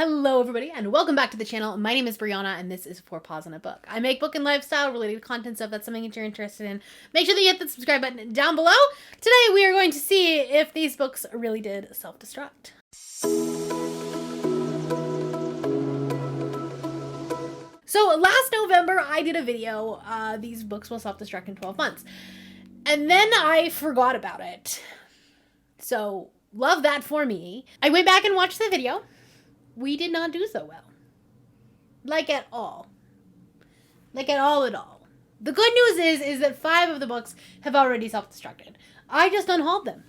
Hello everybody and welcome back to the channel. My name is Brianna and this is 4 Paws on a Book. I make book and lifestyle related content, so if that's something that you're interested in, make sure that you hit the subscribe button down below. Today we are going to see if these books really did self-destruct. So last November I did a video, these books will self-destruct in 12 months. And then I forgot about it. So love that for me. I went back and watched the video. We did not do so well. Like at all. Like at all. The good news is that 5 of the books have already self-destructed. I just unhauled them.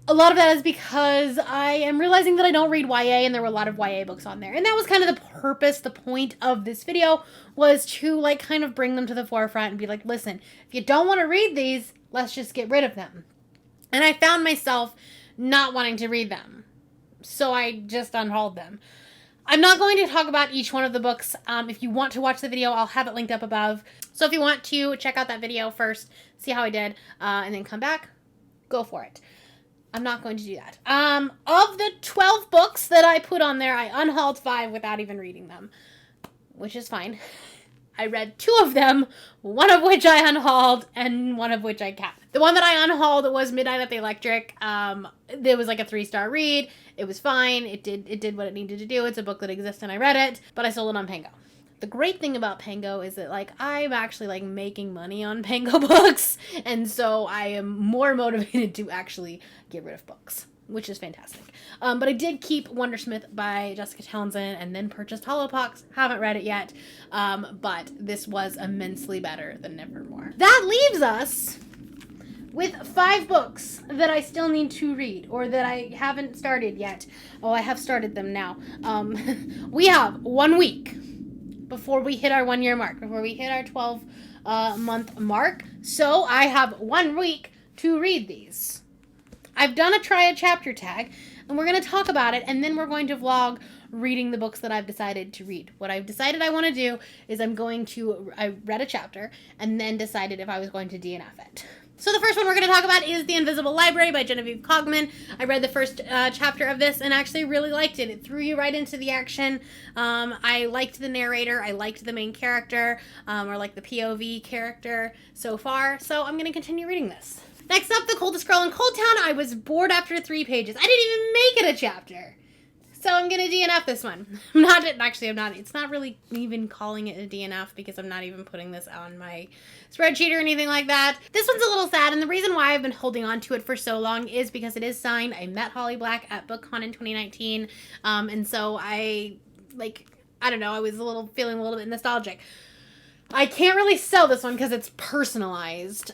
A lot of that is because I am realizing that I don't read YA, and there were a lot of YA books on there. And that was kind of the purpose, the point of this video, was to like kind of bring them to the forefront and be like, listen, if you don't want to read these, let's just get rid of them. And I found myself not wanting to read them. So I just unhauled them. I'm not going to talk about each one of the books. If you want to watch the video, I'll have it linked up above. So if you want to check out that video first, see how I did, and then come back, go for it. I'm not going to do that. Of the 12 books that I put on there, I unhauled 5 without even reading them, which is fine. I read 2 of them, one of which I unhauled and one of which I kept. The one that I unhauled was Midnight at the Electric. It was like a 3-star read. It was fine. It did what it needed to do. It's a book that exists and I read it, but I sold it on Pango. The great thing about Pango is that like I'm actually like making money on Pango books, and so I am more motivated to actually get rid of books, which is fantastic. But I did keep Wondersmith by Jessica Townsend and then purchased Hollowpox. Haven't read it yet, but this was immensely better than Nevermore. That leaves us with 5 books that I still need to read, or that I haven't started yet. Oh, I have started them now. We have 1 week before we hit our 1-year mark, before we hit our 12-month mark. So I have 1 week to read these. I've done a try a chapter tag, and we're going to talk about it, and then we're going to vlog reading the books that I've decided to read. What I've decided I want to do is I read a chapter, and then decided if I was going to DNF it. So the first one we're going to talk about is The Invisible Library by Genevieve Cogman. I read the first chapter of this and actually really liked it. It threw you right into the action. I liked the narrator. I liked the main character, or like the POV character so far. So I'm going to continue reading this. Next up, The Coldest Girl in Cold Town. I was bored after 3 pages. I didn't even make it a chapter. So I'm going to DNF this one. I'm not. It's not really even calling it a DNF because I'm not even putting this on my spreadsheet or anything like that. This one's a little sad, and the reason why I've been holding on to it for so long is because it is signed. I met Holly Black at BookCon in 2019, and so I don't know, I was feeling a little bit nostalgic. I can't really sell this one because it's personalized,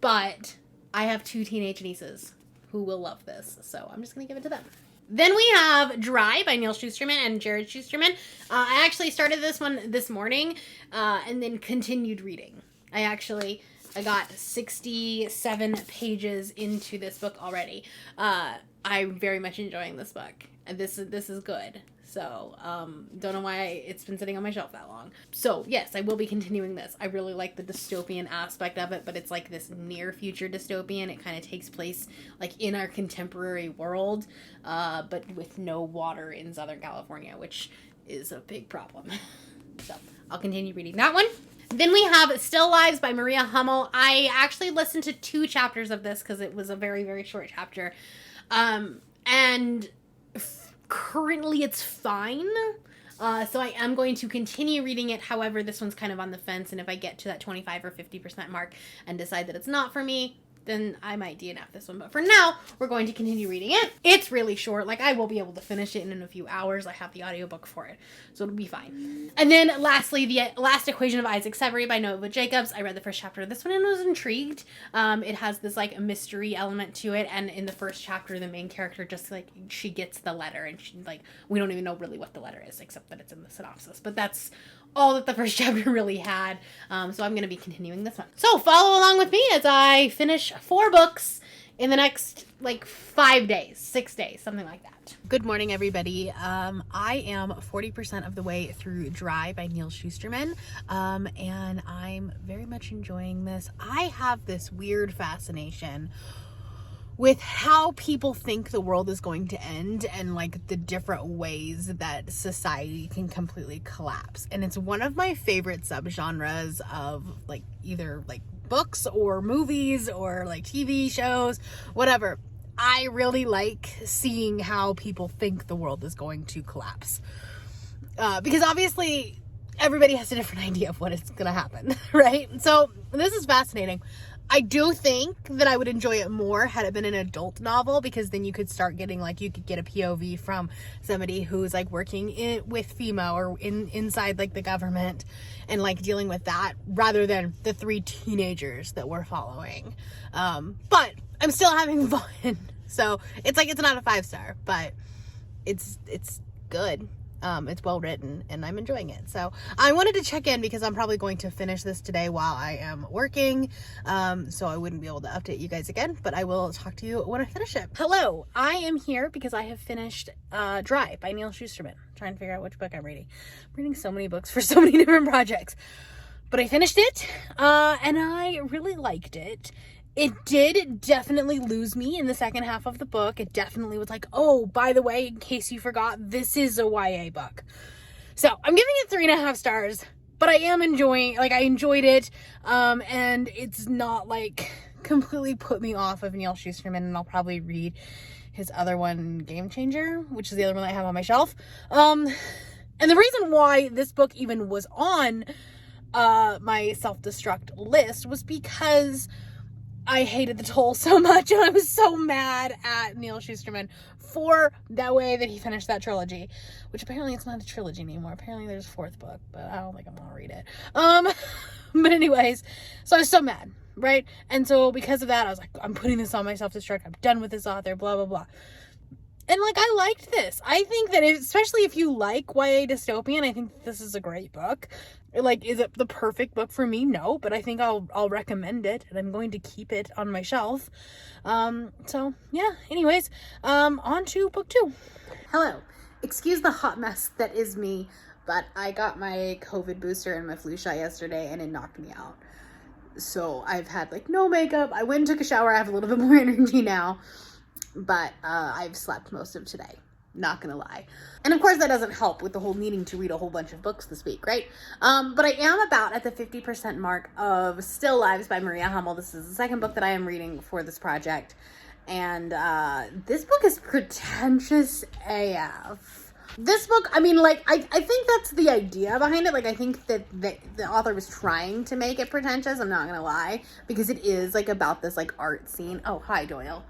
but I have 2 teenage nieces who will love this, so I'm just going to give it to them. Then we have Dry by Neil Shusterman and Jared Shusterman. I actually started this one this morning and then continued reading. I got 67 pages into this book already. I'm very much enjoying this book. This is good. So, don't know why it's been sitting on my shelf that long. So, yes, I will be continuing this. I really like the dystopian aspect of it, but it's like this near future dystopian. It kind of takes place like in our contemporary world, but with no water in Southern California, which is a big problem. So, I'll continue reading that one. Then we have Still Lives by Maria Hummel. I actually listened to 2 chapters of this because it was a very, very short chapter. And currently it's fine, so I am going to continue reading it. However, this one's kind of on the fence, and if I get to that 25 or 50% mark and decide that it's not for me, then I might DNF this one. But for now, we're going to continue reading it. It's really short. Like, I will be able to finish it in a few hours. I have the audiobook for it, so it'll be fine. And then lastly, The Last Equation of Isaac Severy by Nova Jacobs. I read the first chapter of this one and was intrigued. It has this like mystery element to it, and in the first chapter, the main character just like, she gets the letter, and she like, we don't even know really what the letter is, except that it's in the synopsis. But that's all that the first chapter really had. So I'm going to be continuing this one. So follow along with me as I finish 4 books in the next like 5 days, 6 days, something like that. Good morning, everybody. I am 40% of the way through Dry by Neil Shusterman, and I'm very much enjoying this. I have this weird fascination with how people think the world is going to end and like the different ways that society can completely collapse. And it's one of my favorite subgenres of like either like books or movies or like TV shows, whatever. I really like seeing how people think the world is going to collapse. Because obviously everybody has a different idea of what is going to happen, right? So this is fascinating. I do think that I would enjoy it more had it been an adult novel, because then you could start getting like, you could get a POV from somebody who's like working with FEMA or inside like the government and like dealing with that, rather than the 3 teenagers that we're following. But I'm still having fun. So it's like, it's not a 5-star, but it's good. It's well written and I'm enjoying it. So I wanted to check in because I'm probably going to finish this today while I am working. So I wouldn't be able to update you guys again, but I will talk to you when I finish it. Hello, I am here because I have finished Dry by Neil Shusterman. I'm trying to figure out which book I'm reading. I'm reading so many books for so many different projects, but I finished it and I really liked it. It did definitely lose me in the second half of the book. It definitely was like, oh, by the way, in case you forgot, this is a YA book. So I'm giving it 3.5 stars, but I am enjoying, like I enjoyed it. And it's not like completely put me off of Neil Shusterman, and I'll probably read his other one, Game Changer, which is the other one that I have on my shelf. And the reason why this book even was on my self-destruct list was because I hated The Toll so much, and I was so mad at Neil Shusterman for that way that he finished that trilogy, which apparently it's not a trilogy anymore. Apparently there's a 4th book, but I don't think I'm gonna read it. But anyways, so I was so mad, right? And so because of that, I was like, I'm putting this on my self-destruct. I'm done with this author, blah, blah, blah. And like, I liked this. I think that especially if you like YA dystopian, I think this is a great book. Like, is it the perfect book for me? No, but I think I'll recommend it, and I'm going to keep it on my shelf. So yeah, anyways, on to book 2. Hello. Excuse the hot mess that is me, but I got my COVID booster and my flu shot yesterday, and it knocked me out. So I've had like no makeup. I went and took a shower. I have a little bit more energy now, but I've slept most of today. Not gonna lie. And of course that doesn't help with the whole needing to read a whole bunch of books this week, right? But I am about at the 50% mark of Still Lives by Maria Hummel. This is the second book that I am reading for this project. And this book is pretentious AF. This book, I mean, like, I think that's the idea behind it. Like, I think that the author was trying to make it pretentious, I'm not gonna lie, because it is, like, about this, like, art scene. Oh, hi, Doyle.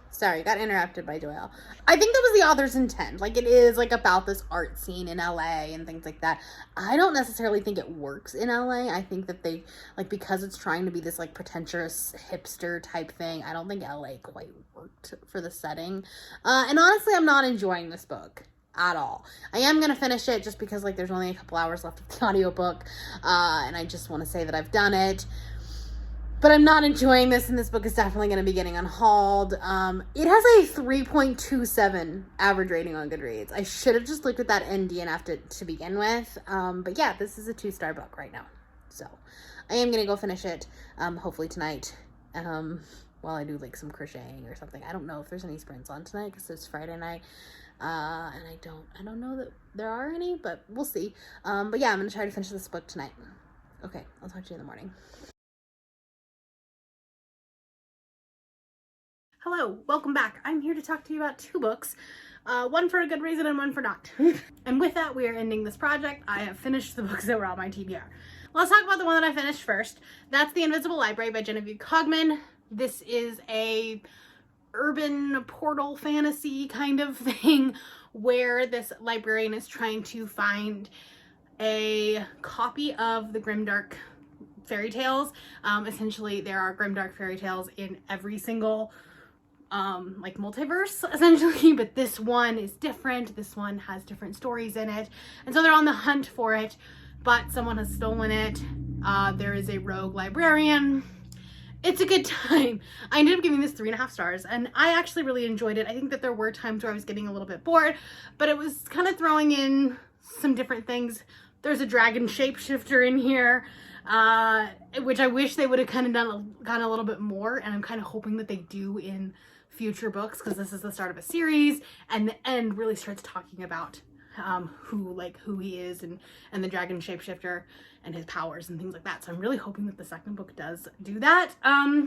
Sorry, got interrupted by Doyle. I think that was the author's intent. Like, it is, like, about this art scene in LA and things like that. I don't necessarily think it works in LA. I think that they, like, because it's trying to be this, like, pretentious hipster type thing, I don't think LA quite worked for the setting. And honestly, I'm not enjoying this book at all. I am going to finish it just because, like, there's only a couple hours left of the audiobook. And I just want to say that I've done it. But I'm not enjoying this, and this book is definitely going to be getting unhauled. It has a 3.27 average rating on Goodreads. I should have just looked at that NDNF to begin with. But yeah, this is a 2-star book right now. So I am going to go finish it, hopefully tonight, while I do like some crocheting or something. I don't know if there's any sprints on tonight because it's Friday night. And I don't know that there are any, but we'll see. But yeah, I'm going to try to finish this book tonight. Okay, I'll talk to you in the morning. Hello, welcome back. I'm here to talk to you about 2 books, one for a good reason and one for not. And with that, we are ending this project. I have finished the books that were on my TBR. Let's talk about the one that I finished first. That's The Invisible Library by Genevieve Cogman. This is a urban portal fantasy kind of thing where this librarian is trying to find a copy of the Grimdark fairy tales. Essentially, there are Grimdark fairy tales in every single like multiverse essentially, but this one is different. This one has different stories in it, and so they're on the hunt for it, but someone has stolen it. There is a rogue librarian. It's a good time. I ended up giving this 3.5 stars, and I actually really enjoyed it. I think that there were times where I was getting a little bit bored, but it was kind of throwing in some different things. There's a dragon shapeshifter in here, which I wish they would have kind of gone a little bit more, and I'm kind of hoping that they do in future books, because this is the start of a series, and the end really starts talking about who he is, and the dragon shapeshifter and his powers and things like that. So I'm really hoping that the second book does do that.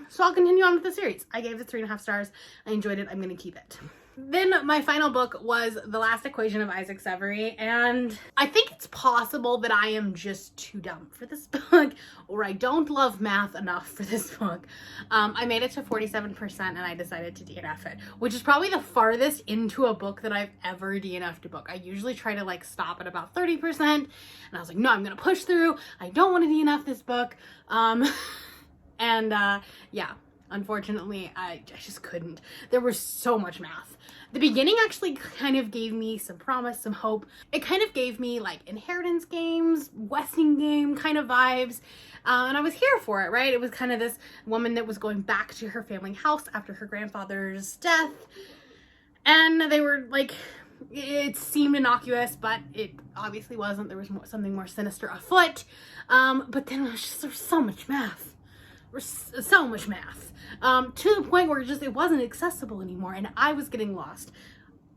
So I'll continue on with the series. I gave it 3.5 stars. I enjoyed it. I'm gonna keep it. Then my final book was The Last Equation of Isaac Severy, and I think it's possible that I am just too dumb for this book, or I don't love math enough for this book. I made it to 47% and I decided to DNF it, which is probably the farthest into a book that I've ever DNF'd a book. I usually try to like stop at about 30%, and I was like, no, I'm gonna push through. I don't want to DNF this book. Yeah. Unfortunately, I just couldn't. There was so much math. The beginning actually kind of gave me some promise, some hope. It kind of gave me like inheritance games, Westing game kind of vibes. And I was here for it, right? It was kind of this woman that was going back to her family house after her grandfather's death. And they were like, it seemed innocuous, but it obviously wasn't. There was something more sinister afoot. But then there was so much math. So much math, to the point where it wasn't accessible anymore, and I was getting lost.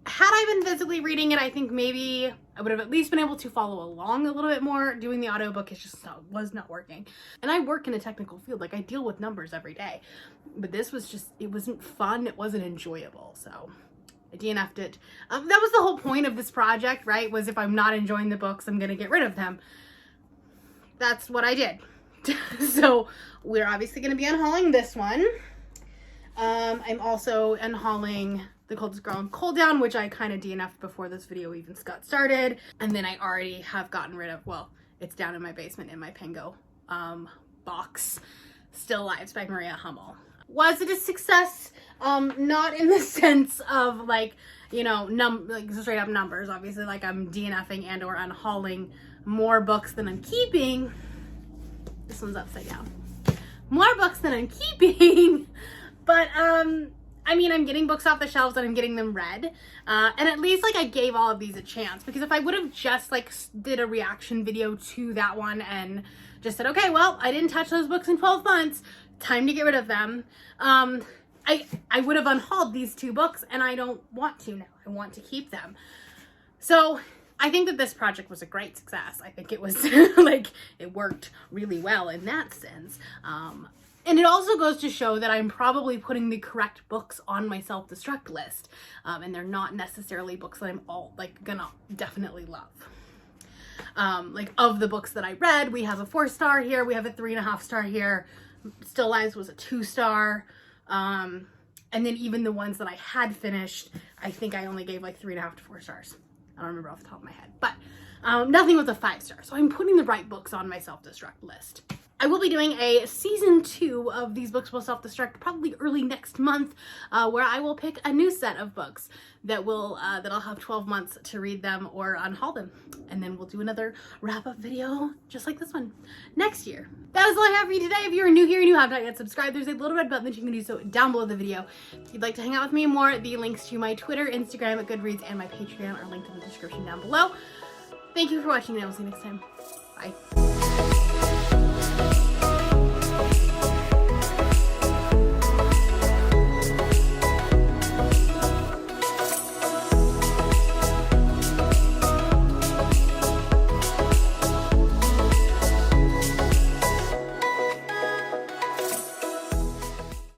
Had I been physically reading it, I think maybe I would have at least been able to follow along a little bit more. Doing the audiobook was not working. And I work in a technical field, like I deal with numbers every day, but this was just, it wasn't fun, it wasn't enjoyable, so I DNF'd it. That was the whole point of this project, right? Was if I'm not enjoying the books, I'm gonna get rid of them. That's what I did. So we're obviously going to be unhauling this one. I'm also unhauling The Coldest Girl in Cold Down, which I kind of DNF'd before this video even got started. And then I already have gotten rid of, well, it's down in my basement in my Pango box, Still Lives by Maria Hummel. Was it a success? Not in the sense of like, you know, like straight up numbers. Obviously, like I'm DNFing and or unhauling more books than I'm keeping. This one's upside down. More books than I'm keeping, but I mean, I'm getting books off the shelves and I'm getting them read, and at least like I gave all of these a chance, because if I would have just like did a reaction video to that one and just said, okay, well, I didn't touch those books in 12 months, time to get rid of them, I would have unhauled these 2 books, and I don't want to now. I want to keep them. So I think that this project was a great success. I think it was like, it worked really well in that sense. And it also goes to show that I'm probably putting the correct books on my self-destruct list. And they're not necessarily books that I'm all like gonna definitely love. Like of the books that I read, we have a 4-star here, we have a 3.5 star here. Still Lives was a 2-star. And then even the ones that I had finished, I think I only gave like 3.5 to 4 stars. I don't remember off the top of my head, but nothing was a 5-star. So I'm putting the right books on my self-destruct list. I will be doing a season 2 of These Books Will Self-Destruct probably early next month, where I will pick a new set of books that will that I'll have 12 months to read them or unhaul them, and then we'll do another wrap-up video just like this one next year. That is all I have for you today. If you're new here and you have not yet subscribed, there's a little red button that you can do so down below the video. If you'd like to hang out with me more, the links to my Twitter, Instagram, Goodreads, and my Patreon are linked in the description down below. Thank you for watching, and I will see you next time. Bye.